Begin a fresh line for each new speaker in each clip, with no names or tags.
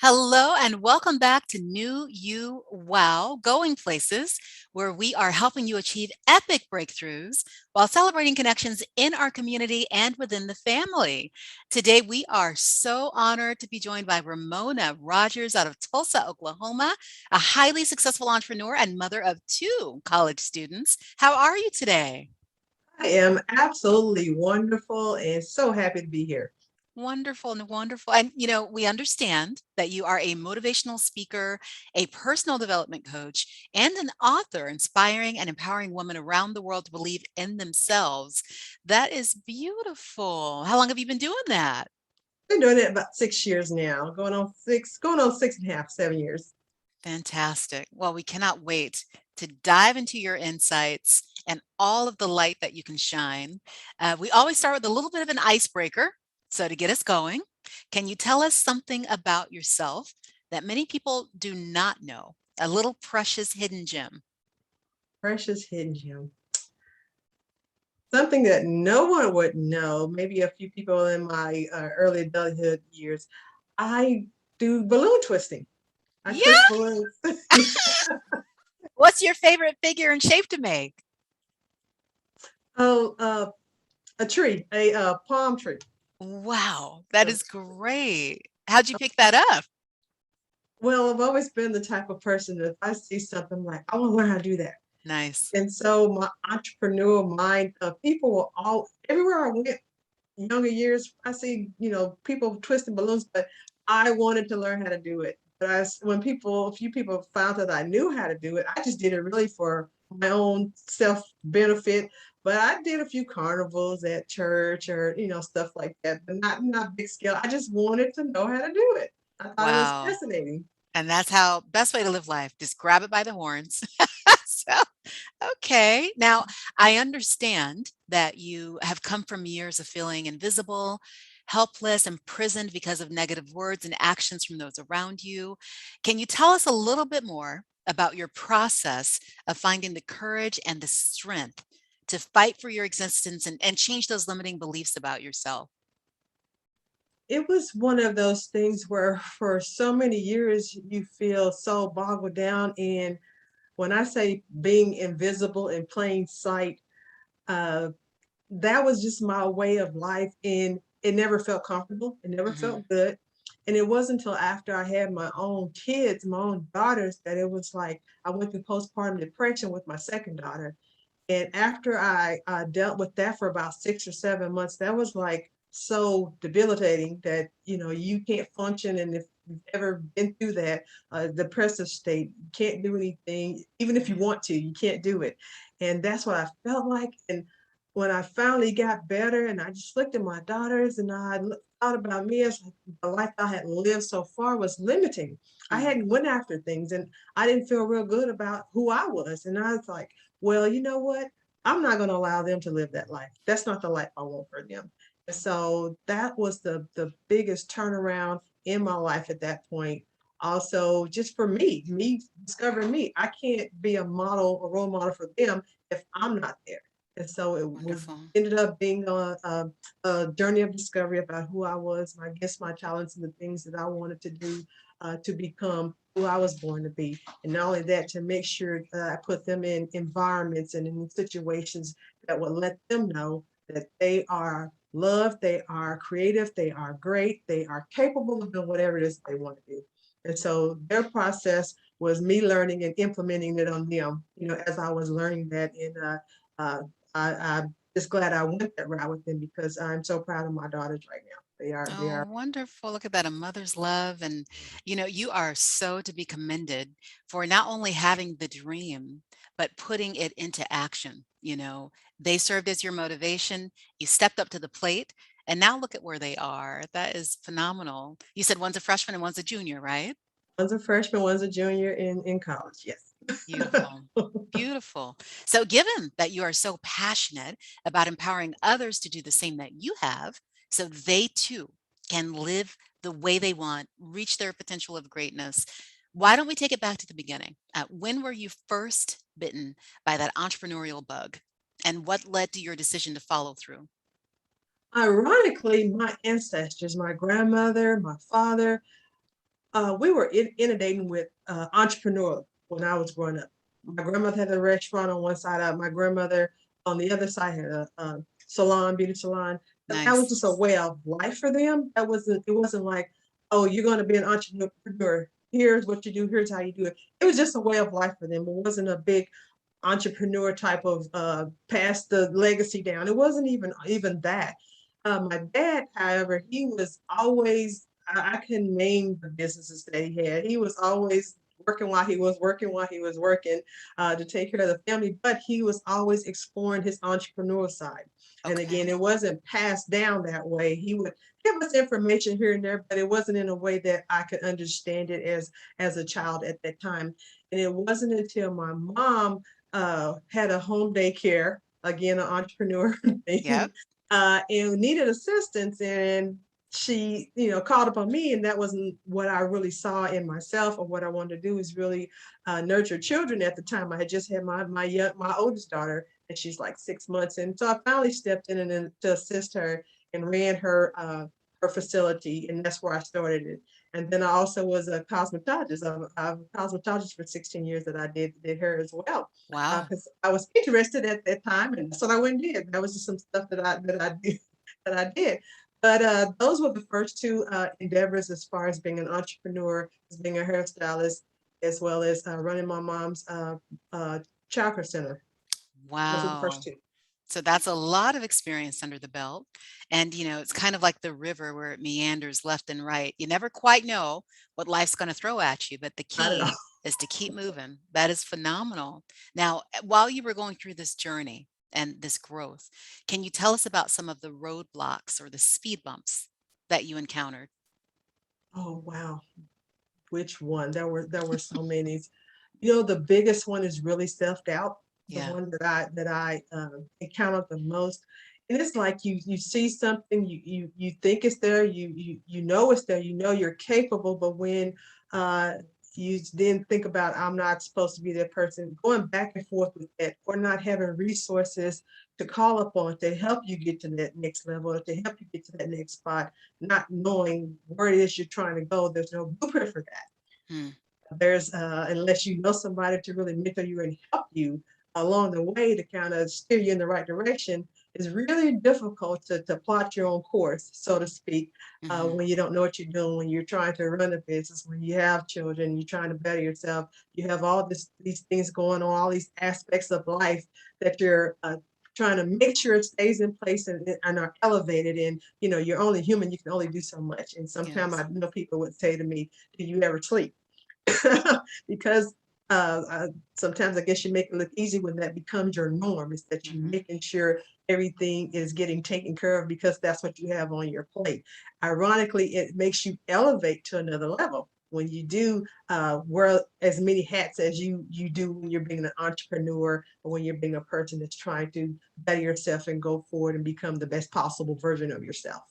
Hello and welcome back to New You Wow, Going Places, where we are helping you achieve epic breakthroughs while celebrating connections in our community and within the family. Today, we are so honored to be joined by Ramona Rogers out of Tulsa, Oklahoma, a highly successful entrepreneur and mother of two college students. How are you today?
I am absolutely wonderful and so happy to be here.
Wonderful and wonderful. And, we understand that you are a motivational speaker, a personal development coach, and an author inspiring and empowering women around the world to believe in themselves. That is beautiful. How long have you been doing that?
Been doing it about 6 years now, going on six and a half, 7 years.
Fantastic. Well, we cannot wait to dive into your insights and all of the light that you can shine. We always start with a little bit of an icebreaker. So, to get us going, can you tell us something about yourself that many people do not know? A little precious hidden gem.
Precious hidden gem. Something that no one would know, maybe a few people in my early adulthood years. I do balloon twisting. I twist
Yeah.
balloons.
What's your favorite figure and shape to make?
Oh, a tree, a palm tree.
Wow, that is great. How'd you pick that up?
Well, I've always been the type of person that if I see something, I'm like, I want to learn how to do that.
Nice.
And so my entrepreneurial mind, people were all everywhere I went, younger years, I see, people twisting balloons, but I wanted to learn how to do it. But when a few people found that I knew how to do it, I just did it really for my own self benefit. But I did a few carnivals at church or, stuff like that, but not big scale. I just wanted to know how to do it. I thought it was
Wow.
fascinating.
And that's how best way to live life, just grab it by the horns. So, okay. Now, I understand that you have come from years of feeling invisible, helpless, imprisoned because of negative words and actions from those around you. Can you tell us a little bit more about your process of finding the courage and the strength to fight for your existence and change those limiting beliefs about yourself?
It was one of those things where for so many years you feel so boggled down in when I say being invisible in plain sight, uh, that was just my way of life. And it never felt comfortable. It never
Hmm.
felt good. And it wasn't until after I had my own kids, my own daughters, that it was like I went through postpartum depression with my second daughter. And after I dealt with that for about 6 or 7 months, that was like so debilitating that you can't function. And if you've ever been through that depressive state, you can't do anything, even if you want to, you can't do it. And that's what I felt like. And when I finally got better, and I just looked at my daughters, and thought about me as like the life I had lived so far was limiting. I
Mm.
hadn't went after things, and I didn't feel real good about who I was. And I was like, well, you know what? I'm not going to allow them to live that life. That's not the life I want for them. And so that was the biggest turnaround in my life at that point. Also, just for me discovering me, I can't be a role model for them if I'm not there. And so it was
Wonderful.
ended up being a journey of discovery about who I was, my gifts, my talents, and the things that I wanted to do to become who I was born to be. And not only that, to make sure that I put them in environments and in situations that would let them know that they are loved, they are creative, they are great, they are capable of doing whatever it is they want to do. And so their process was me learning and implementing it on them, as I was learning that. And uh, I'm just glad I went that route with them because I'm so proud of my daughters right now. They
Oh,
are
wonderful. Look at that, a mother's love. And, you are so to be commended for not only having the dream, but putting it into action. They served as your motivation. You stepped up to the plate, and now look at where they are. That is phenomenal. You said one's a freshman and one's a junior, right?
one's a freshman, one's a junior in college. Yes.
Beautiful. Beautiful. So, given that you are so passionate about empowering others to do the same that you have, so they too can live the way they want, reach their potential of greatness, why don't we take it back to the beginning? When were you first bitten by that entrepreneurial bug? And what led to your decision to follow through?
Ironically, my ancestors, my grandmother, my father, we were inundating with entrepreneur when I was growing up. My grandmother had a restaurant on one side. My grandmother on the other side had a salon, beauty salon. But that was
Nice.
just a way of life for them. That wasn't. It wasn't like, oh, you're going to be an entrepreneur. Here's what you do. Here's how you do it. It was just a way of life for them. It wasn't a big entrepreneur type of pass the legacy down. It wasn't even that. My dad, however, he was always, I can name the businesses that he had. He was always working while he was working while he was working to take care of the family, but he was always exploring his entrepreneurial side. And again,
Okay.
it wasn't passed down that way. He would give us information here and there, but it wasn't in a way that I could understand it as a child at that time. And it wasn't until my mom had a home daycare, again, an entrepreneur thing,
Yep.
and needed assistance. And she, called upon me, and that wasn't what I really saw in myself or what I wanted to do is really nurture children at the time. I had just had my oldest daughter, and she's like 6 months, and so I finally stepped in and to assist her and ran her facility, and that's where I started it. And then I also was a cosmetologist. I'm a cosmetologist for 16 years that I did hair as well,
Wow.
because I was interested at that time, and that's what I went and did. That was just some stuff that I did that I did. But those were the first two endeavors as far as being an entrepreneur, as being a hairstylist, as well as running my mom's uh, childcare center. Those were the first
Wow.
two.
So that's a lot of experience under the belt. And, it's kind of like the river where it meanders left and right. You never quite know what life's going to throw at you, but the
Not at all.
key is to keep moving. That is phenomenal. Now, while you were going through this journey and this growth, can you tell us about some of the roadblocks or the speed bumps that you encountered?
Oh wow. Which one? There were so many. The biggest one is really self-doubt, the
Yeah.
one that I encountered the most. And it's like you see something, you think it's there, you know it's there, you know you're capable, but when uh you then think about I'm not supposed to be that person, going back and forth with that, or not having resources to call upon to help you get to that next level, or to help you get to that next spot, not knowing where it is you're trying to go. There's no blueprint for that.
Hmm.
There's unless you know somebody to really mentor you and help you along the way to kind of steer you in the right direction, it's really difficult to plot your own course, so to speak,
Hmm.
when you don't know what you're doing, when you're trying to run a business, when you have children, you're trying to better yourself, you have all these things going on, all these aspects of life that you're trying to make sure it stays in place and are elevated. And you're only human, you can only do so much. And sometimes I
Yes.
know people would say to me, do you ever sleep? Because sometimes I guess you make it look easy when that becomes your norm, is that you're
Hmm.
making sure everything is getting taken care of because that's what you have on your plate. Ironically, it makes you elevate to another level when you do wear as many hats as you do when you're being an entrepreneur or when you're being a person that's trying to better yourself and go forward and become the best possible version of yourself.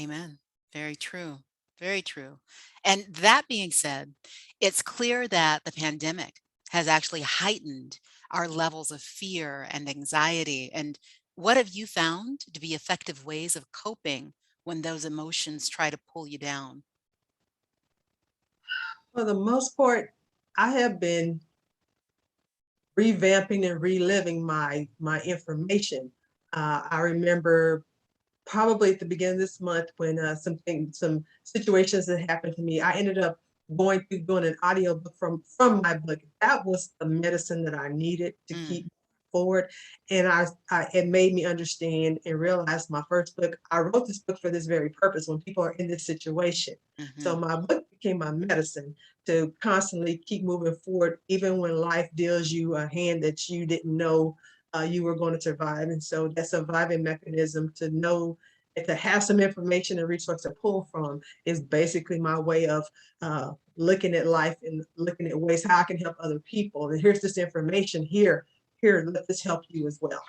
Amen. Very true. Very true. And that being said, it's clear that the pandemic has actually heightened our levels of fear and anxiety. And what have you found to be effective ways of coping when those emotions try to pull you down?
For the most part, I have been revamping and reliving my information. I remember probably at the beginning of this month when some situations that happened to me, I ended up going through doing an audio book from my book. That was the medicine that I needed to
Mm,
keep forward, and it made me understand and realize my first book. I wrote this book for this very purpose. When people are in this situation, so
mhm.
my book became my medicine to constantly keep moving forward, even when life deals you a hand that you didn't know you were going to survive. And so that surviving mechanism to know and to have some information and resource to pull from is basically my way of looking at life and looking at ways how I can help other people. And here's this information here, let this help you as well.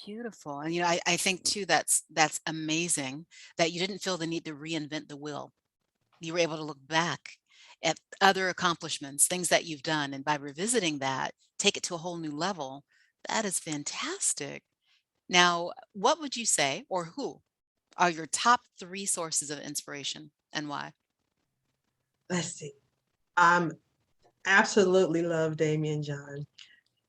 Beautiful. And I think too that's amazing that you didn't feel the need to reinvent the wheel. You were able to look back at other accomplishments, things that you've done, and by revisiting that, take it to a whole new level. That is fantastic. Now, what would you say, or who are your top three sources of inspiration and why?
let's see. I'm absolutely love Damien John.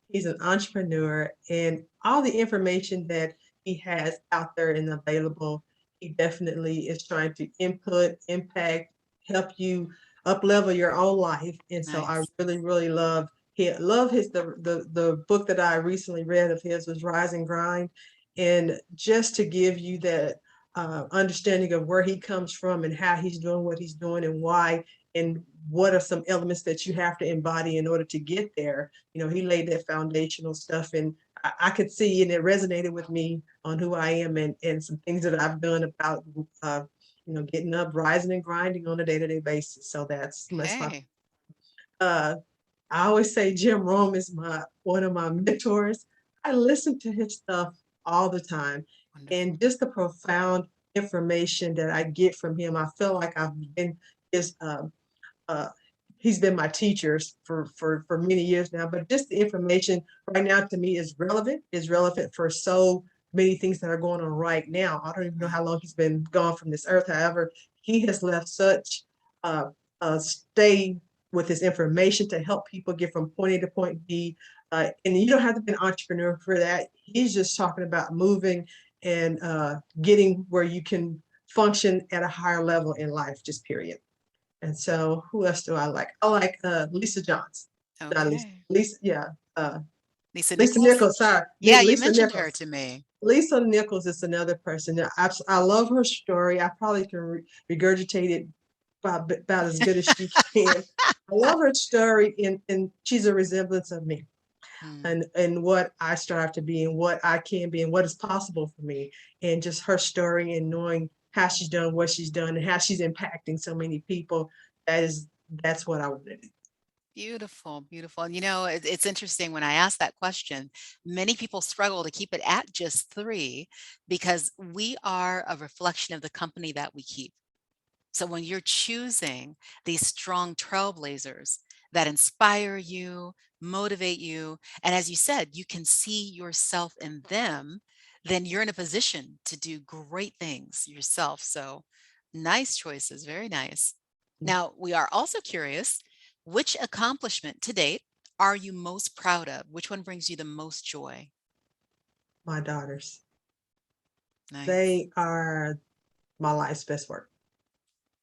He's an entrepreneur, and all the information that he has out there and available, he definitely is trying to input, impact, help you up level your own life. And so I
Nice.
really, really love his the book that I recently read of his was Rise and Grind. And just to give you that understanding of where he comes from and how he's doing what he's doing and why and what are some elements that you have to embody in order to get there. He laid that foundational stuff, and I could see, and it resonated with me on who I am and some things that I've done about, getting up, rising and grinding on a day-to-day basis. So that's my,
Okay.
uh, I always say Jim Rome is one of my mentors. I listen to his stuff all the time,
Wonderful.
and just the profound information that I get from him, I feel like I've been his uh, he's been my teachers for many years now. But just the information right now to me is relevant for so many things that are going on right now. I don't even know
Right.
how long he's been gone from this earth. However, he has left such a stay with his information to help people get from point A to point B. And you don't have to be an entrepreneur for that. He's just talking about moving and getting where you can function at a higher level in life, just period. And so who else do I like? I like Lisa Johns. Not Lisa.
Okay.
Lisa, yeah. Uh,
Lisa
Lisa
Nichols?
Nichols, sorry.
Yeah, you
Lisa
mentioned her
Nichols.
to me.
Lisa Nichols is another person that I love her story. I probably can regurgitate it about as good as she can. I love her story, and she's a resemblance of me
Mm,
and what I strive to be and what I can be and what is possible for me. And just her story and knowing how she's done what she's done and how she's impacting so many people. That's what I want to do.
beautiful, beautiful. And it's interesting when I ask that question, many people struggle to keep it at just three because we are a reflection of the company that we keep. So when you're choosing these strong trailblazers that inspire you, motivate you, and as you said, you can see yourself in them, then you're in a position to do great things yourself. So nice choices, very nice. Now, we are also curious, which accomplishment to date are you most proud of? Which one brings you the most joy?
My daughters,
Nice.
they are my life's best work.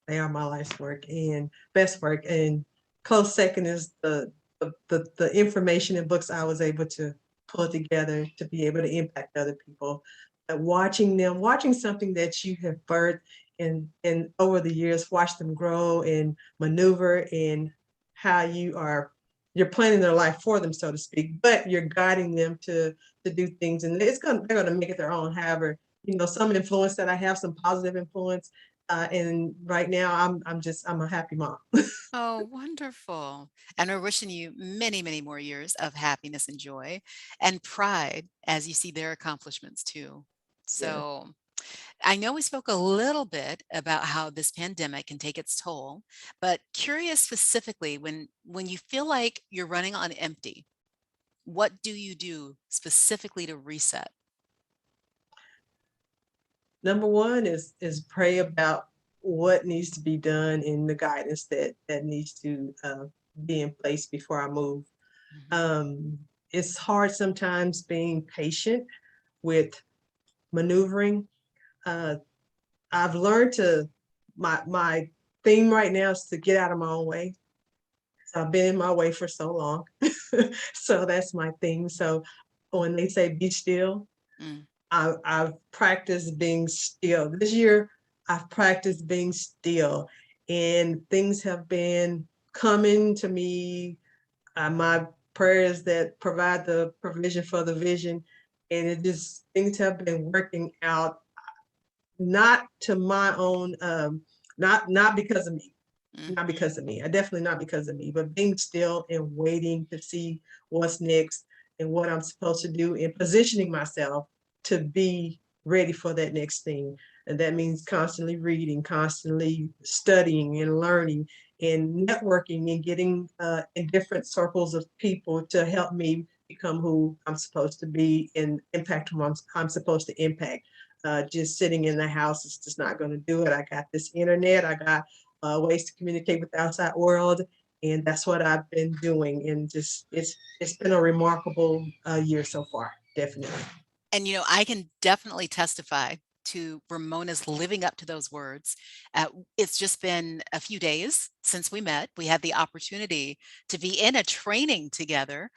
They are my life's work and best work. And close second is the information and books I was able to pull together to be able to impact other people. Watching them, watching something that you have birthed and over the years, watch them grow and maneuver and how you're planning their life for them, so to speak, but you're guiding them to do things and they're gonna make it their own. However, some influence that I have, some positive influence, and right now, I'm a happy mom.
Oh, wonderful. And we're wishing you many, many more years of happiness and joy and pride as you see their accomplishments too.
Yeah,
So I know we spoke a little bit about how this pandemic can take its toll, but curious specifically when you feel like you're running on empty, what do you do specifically to reset?
number one is pray about what needs to be done and the guidance that needs to be in place before I move.
Mhm.
Um, it's hard sometimes being patient with maneuvering. Uh, I've learned to my theme right now is to get out of my own way. I've been in my way for so long, so that's my theme. So when they say be still,
Mm,
I've practiced being still. This year, I've practiced being still, and things have been coming to me. My prayers that provide the provision for the vision, and it just things have been working out, not to my own, not because of me, not
mhm.
because of me. Definitely not because of me, but being still and waiting to see what's next and what I'm supposed to do and positioning myself to be ready for that next thing. And that means constantly reading, constantly studying and learning and networking and getting in different circles of people to help me become who I'm supposed to be and impact who I'm supposed to impact. Just sitting in the house is just not going to do it. I got this internet. I got ways to communicate with the outside world. And that's what I've been doing. And just it's been a remarkable year so far, definitely.
And, I can definitely testify to Ramona's living up to those words. It's just been a few days since we met. We had the opportunity to be in a training together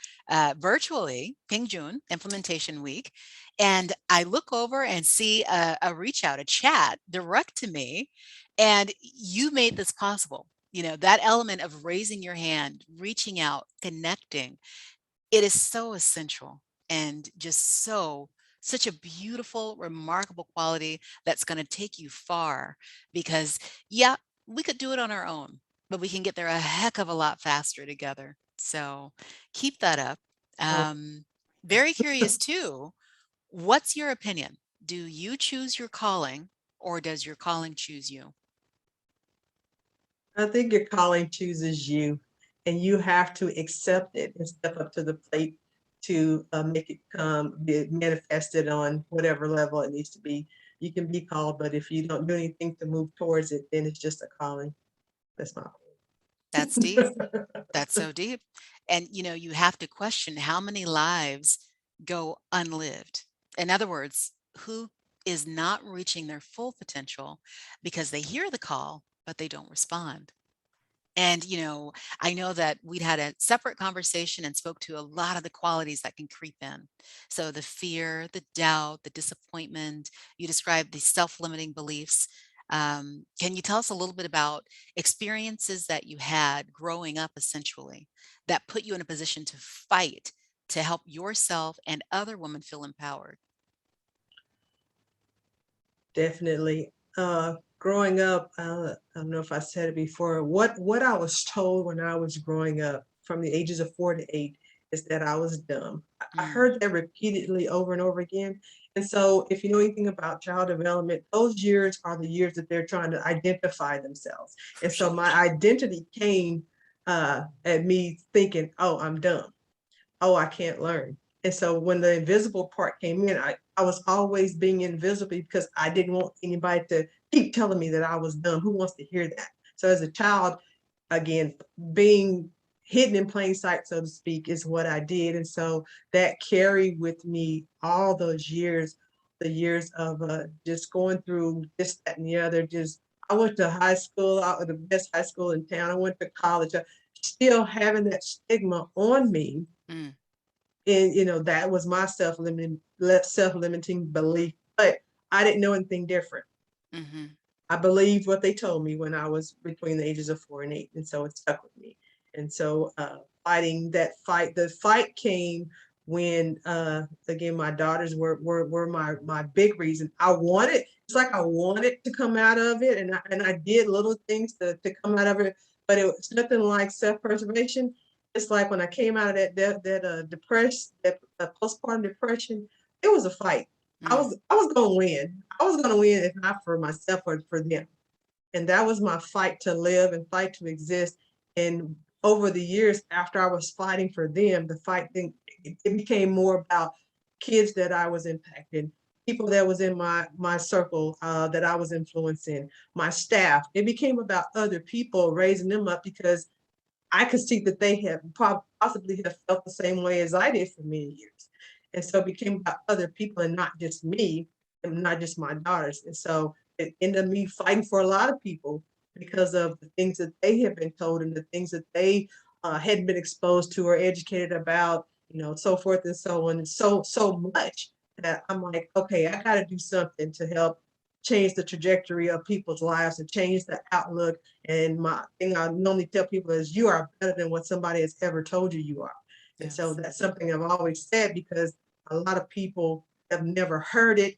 virtually, Ping Jun Implementation Week. And I look over and see a reach out, a chat direct to me. And you made this possible. That element of raising your hand, reaching out, connecting, it is so essential and just such a beautiful, remarkable quality that's going to take you far because, yeah, we could do it on our own, but we can get there a heck of a lot faster together. So keep that up.
Oh,
Um, Very curious too. What's your opinion? Do you choose your calling or does your calling choose you?
I think your calling chooses you, and you have to accept it and step up to the plate to make it be manifested on whatever level it needs to be. You can be called, but if you don't do anything to move towards it, then it's just a calling. That's my
That's deep. That's so deep. And you have to question how many lives go unlived. In other words, who is not reaching their full potential because they hear the call, but they don't respond. And, I know that we'd had a separate conversation and spoke to a lot of the qualities that can creep in. So the fear, the doubt, the disappointment, you described the self-limiting beliefs. Can you tell us a little bit about experiences that you had growing up essentially that put you in a position to fight to help yourself and other women feel empowered?
Definitely. Growing up, I don't know if I said it before. What I was told when I was growing up, from the ages of 4 to 8, is that I was dumb. I
Mm,
heard that repeatedly over and over again. And so, if you know anything about child development, those years are the years that they're trying to identify themselves. And so,
crucial.
my identity came at me thinking, "Oh, I'm dumb. Oh, I can't learn." And so when the invisible part came in, I was always being invisible because I didn't want anybody to keep telling me that I was dumb. Who wants to hear that? So as a child, again, being hidden in plain sight, so to speak, is what I did. And so that carried with me all those years, the years of just going through this, that, and the other. Just I went to high school, out of the best high school in town. I went to college. Still having that stigma on me,
Mm,
and that was my self-limiting belief, but I didn't know anything different.
mhm,
I believed what they told me when I was between the ages of 4 and 8, and so it stuck with me. And so fighting that fight, the fight came when again my daughters were my big reason. It's like I wanted to come out of it, and I did little things to come out of it, but it was nothing like self-preservation. It's like when I came out of that postpartum depression, it was a fight.
mm,
I was gonna win. I was gonna win, if not for myself or for them. And that was my fight to live and fight to exist. And over the years, after I was fighting for them, the fight thing, it became more about kids that I was impacting, people that was in my circle that I was influencing, my staff. It became about other people, raising them up, because I could see that they have possibly have felt the same way as I did for many years. And so it became about other people and not just me and not just my daughters. And so it ended up me fighting for a lot of people because of the things that they had been told and the things that they hadn't been exposed to or educated about, so forth and so on. And so much that I'm like, okay, I got to do something to help change the trajectory of people's lives and change the outlook. And my thing I normally tell people is, you are better than what somebody has ever told you you are. And so
yes.
that's something I've always said, because a lot of people have never heard it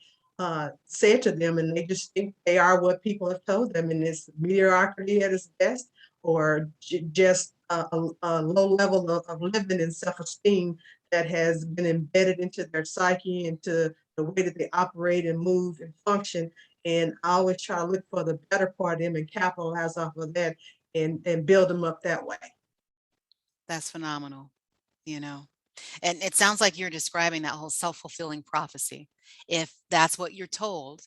said to them, and they just think they are what people have told them, and it's mediocrity at its best, or just a low level of living and self-esteem that has been embedded into their psyche, into the way that they operate and move and function. And I always try to look for the better part of them and capitalize off of that, and build them up that way.
That's phenomenal, you know. And it sounds like you're describing that whole self-fulfilling prophecy. If that's what you're told,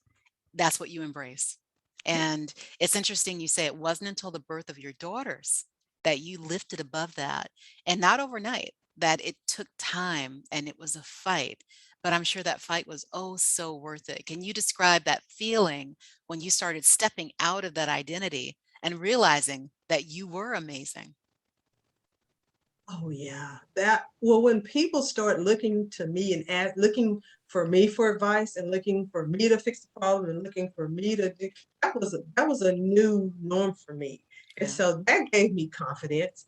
that's what you embrace. And it's interesting you say it wasn't until the birth of your daughters that you lifted above that, and not overnight, that it took time and it was a fight, but I'm sure that fight was oh so worth it. Can you describe that feeling when you started stepping out of that identity and realizing that you were amazing?
Oh yeah, that well, when people start looking to me and looking for me for advice and looking for me to fix the problem and looking for me to do that was a new norm for me, and
Yeah.
so that gave me confidence.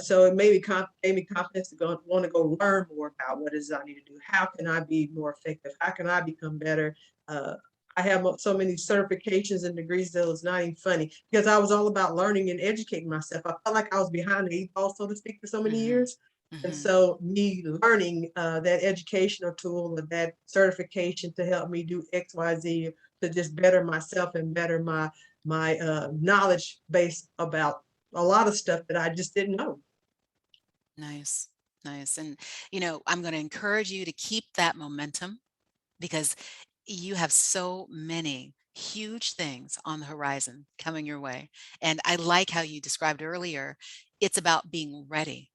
So it made me gave me confidence to go want to go learn more about what it is I need to do. How can I be more effective? How can I become better? Uh, I have so many certifications and degrees that it was not even funny because I was all about learning and educating myself. I felt like I was behind the eight ball, so to speak, for so many
Mhm.
years. And
Mhm.
so, me learning that educational tool or that certification to help me do X, Y, Z to just better myself and better my knowledge base about a lot of stuff that I just didn't know.
Nice. Nice. And I'm going to encourage you to keep that momentum because you have so many huge things on the horizon coming your way. And I like how you described earlier, it's about being ready.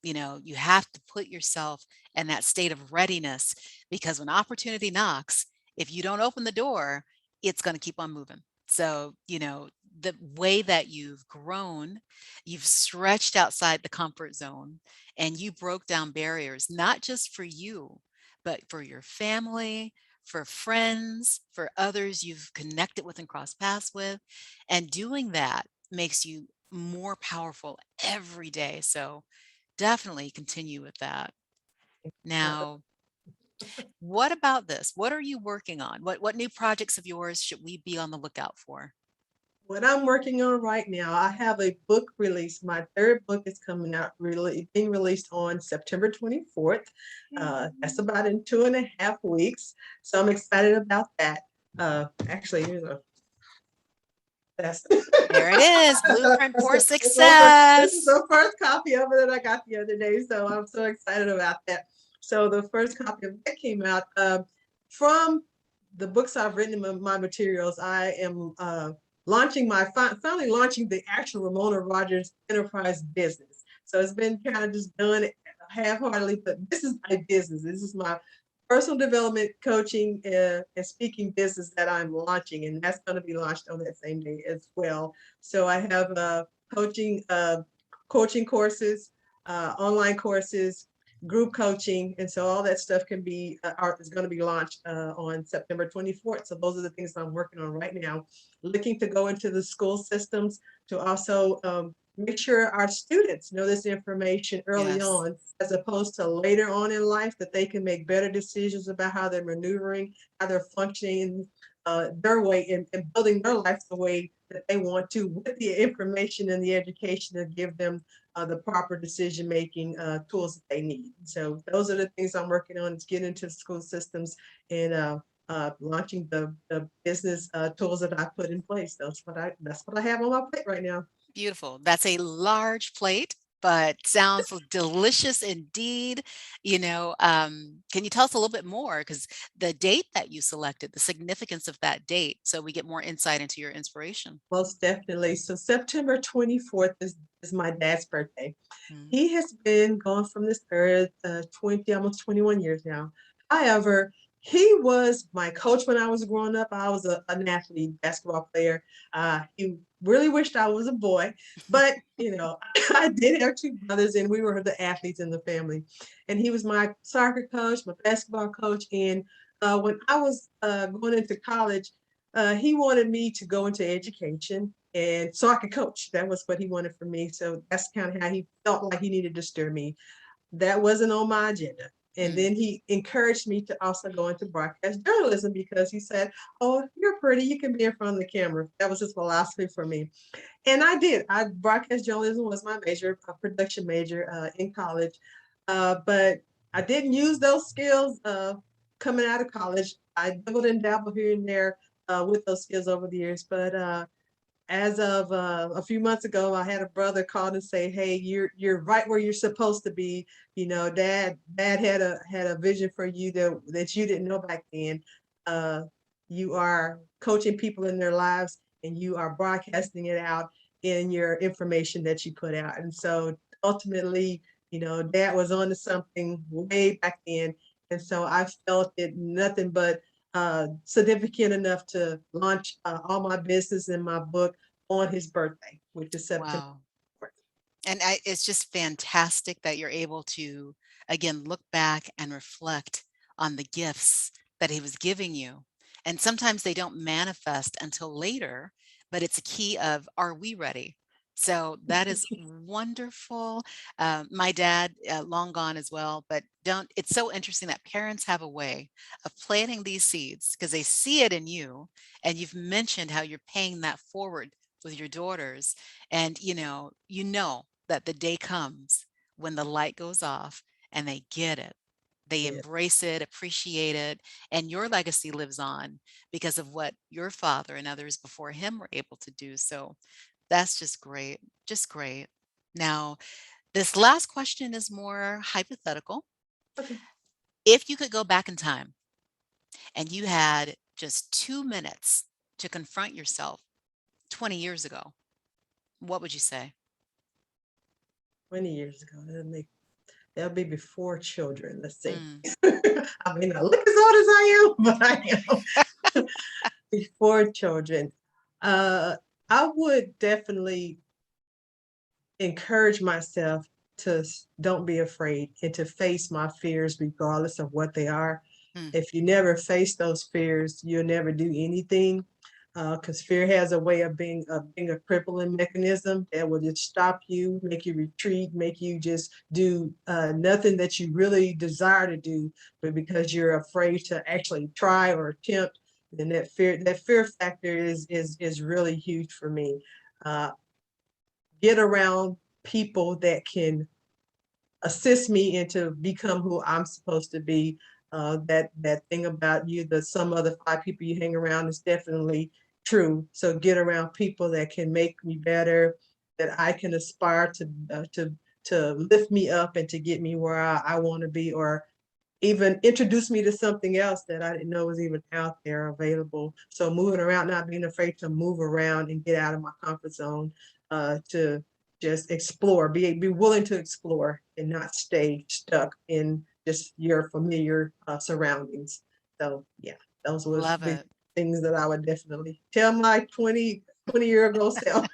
You have to put yourself in that state of readiness because when opportunity knocks, if you don't open the door, it's going to keep on moving. So, the way that you've grown, you've stretched outside the comfort zone and you broke down barriers, not just for you, but for your family, for friends, for others you've connected with and crossed paths with. And doing that makes you more powerful every day. So, definitely continue with that.
Uh,
Now, what about this? What are you working on? What new projects of yours should we be on the lookout for?
what I'm working on right now, I have a book release. My third book is coming out, really being released on September 24th. That's about in 2.5 weeks. So I'm excited about that. Actually, here's a that's
There it is, Blueprint
that's
for
this is
Success.
the first copy of it that I got the other day. So I'm so excited about that. So the first copy of that came out from the books I've written in my materials. I am launching finally launching the actual Ramona Rogers enterprise business. So it's been kind of just done half-heartedly, but this is my business. This is my personal development coaching and speaking business that I'm launching, and that's going to be launched on that same day as well. So I have coaching coaching courses, online courses, group coaching, and so all that stuff can be is going to be launched on September 24th. So those are the things I'm working on right now. Looking to go into the school systems to also make sure our students know this information early
Yes.
on, as opposed to later on in life, that they can make better decisions about how they're maneuvering, how they're functioning their way and building their life the way that they want to, with the information and the education to give them the proper decision making tools that they need. So those are the things I'm working on, is getting into the school systems and launching the business tools that I put in place. That's what I have on my plate right now.
Beautiful. That's a large plate, but sounds delicious indeed. Can you tell us a little bit more? Because the date that you selected, the significance of that date, so we get more insight into your inspiration.
Most definitely. So September 24th is my dad's birthday.
Mm.
He has been gone from this earth 20, almost 21 years now. However, he was my coach when I was growing up. I was an athlete, basketball player. He really wished I was a boy, but I did have two brothers, and we were the athletes in the family. And he was my soccer coach, my basketball coach. And when I was going into college, he wanted me to go into education and so I could coach. That was what he wanted from me. So that's kind of how he felt like he needed to steer me. That wasn't on my agenda. And
Mm.
then he encouraged me to also go into broadcast journalism because he said, "Oh, you're pretty. You can be in front of the camera." That was his philosophy for me. And I did. Broadcast journalism was my major, a production major in college. But I didn't use those skills coming out of college. I dabbled and dabbled here and there with those skills over the years. But as of a few months ago, I had a brother call and say, "Hey, you're right where you're supposed to be. Dad had a vision for you that you didn't know back then. Uh, you are coaching people in their lives, and you are broadcasting it out in your information that you put out. And so ultimately, Dad was onto something way back then. And so I felt it nothing but significant enough to launch all my business and my book on his birthday, which is September
Wow.
4th.
And it's just fantastic that you're able to, again, look back and reflect on the gifts that he was giving you. And sometimes they don't manifest until later, but it's a key of, are we ready? So that is wonderful. My dad, long gone as well, but don't, it's so interesting that parents have a way of planting these seeds because they see it in you. And you've mentioned how you're paying that forward with your daughters. And you know that the day comes when the light goes off and they get it. They
Yeah,
embrace it, appreciate it, and your legacy lives on because of what your father and others before him were able to do. So that's just great. Just great. Now, this last question is more hypothetical.
okay.
If you could go back in time and you had just 2 minutes to confront yourself 20 years ago, what would you say?
20 years ago, that'll be before children. Let's see.
Mm,
I may not look as old as I am, but I am before children. Uh, I would definitely encourage myself to don't be afraid and to face my fears regardless of what they are.
mm,
If you never face those fears, you'll never do anything. Because fear has a way of being a crippling mechanism that will just stop you, make you retreat, make you just do nothing that you really desire to do, but because you're afraid to actually try or attempt, then that fear factor is really huge for me. Uh, get around people that can assist me and to become who I'm supposed to be. That thing about you, the some other five people you hang around is definitely true. So get around people that can make me better, that I can aspire to lift me up and to get me where I want to be, or even introduce me to something else that I didn't know was even out there available. So moving around, not being afraid to move around and get out of my comfort zone, to just explore, be willing to explore and not stay stuck in just your familiar surroundings. So yeah, those would
love
be
it.
things that I would definitely tell my 20-year ago self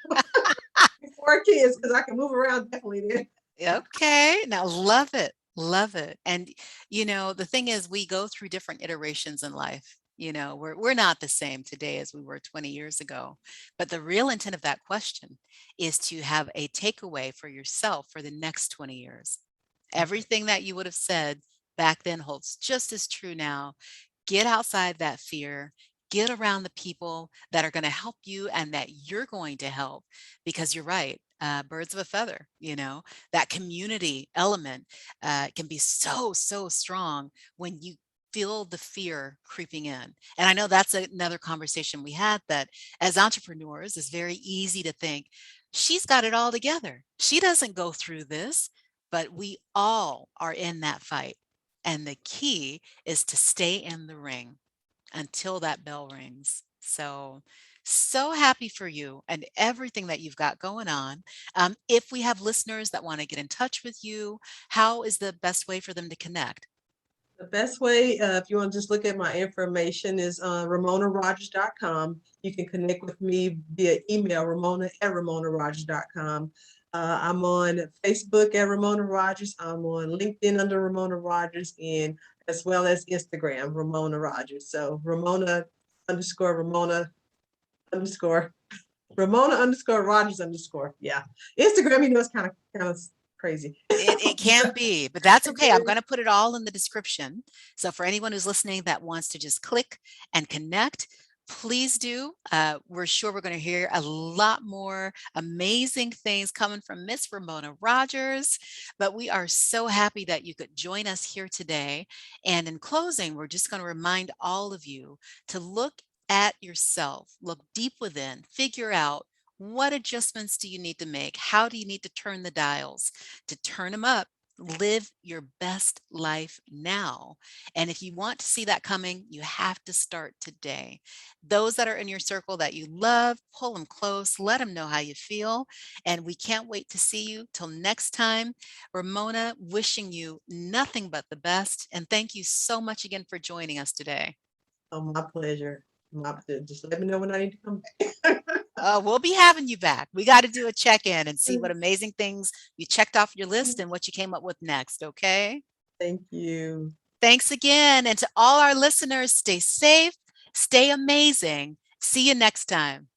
before kids, because I can move around definitely then.
Okay, now love it, love it. And the thing is we go through different iterations in life. We're not the same today as we were 20 years ago. But the real intent of that question is to have a takeaway for yourself for the next 20 years.
Okay.
Everything that you would have said back then holds just as true now. Get outside that fear. Get around the people that are going to help you and that you're going to help because you're right. Birds of a feather, that community element can be so, so strong when you feel the fear creeping in. And I know that's another conversation we had that as entrepreneurs, it's very easy to think she's got it all together. She doesn't go through this, but we all are in that fight. And the key is to stay in the ring until that bell rings. So, so happy for you and everything that you've got going on. If we have listeners that want to get in touch with you, how is the best way for them to connect?
The best way, if you want to just look at my information, is RamonaRogers.com. You can connect with me via email, Ramona@RamonaRogers.com. I'm on Facebook at Ramona Rogers. I'm on LinkedIn under Ramona Rogers, and as well as Instagram, Ramona Rogers. So Ramona underscore Ramona underscore Ramona underscore Rogers underscore. Yeah. Instagram, it's kind of crazy.
It can be, but that's okay. I'm going to put it all in the description. So for anyone who's listening that wants to just click and connect, please do. We're sure we're going to hear a lot more amazing things coming from Miss Ramona Rogers, but we are so happy that you could join us here today. And in closing, we're just going to remind all of you to look at yourself, look deep within, figure out what adjustments do you need to make? How do you need to turn the dials to turn them up live your best life now. And if you want to see that coming, you have to start today. Those that are in your circle that you love, pull them close, let them know how you feel. And we can't wait to see you till next time. Ramona, wishing you nothing but the best. And thank you so much again for joining us today.
Oh, my pleasure. My pleasure. Just let me know when I need to come back.
We'll be having you back. We got to do a check in and see what amazing things you checked off your list and what you came up with next. Okay.
Thank you.
Thanks again. And to all our listeners, stay safe, stay amazing. See you next time.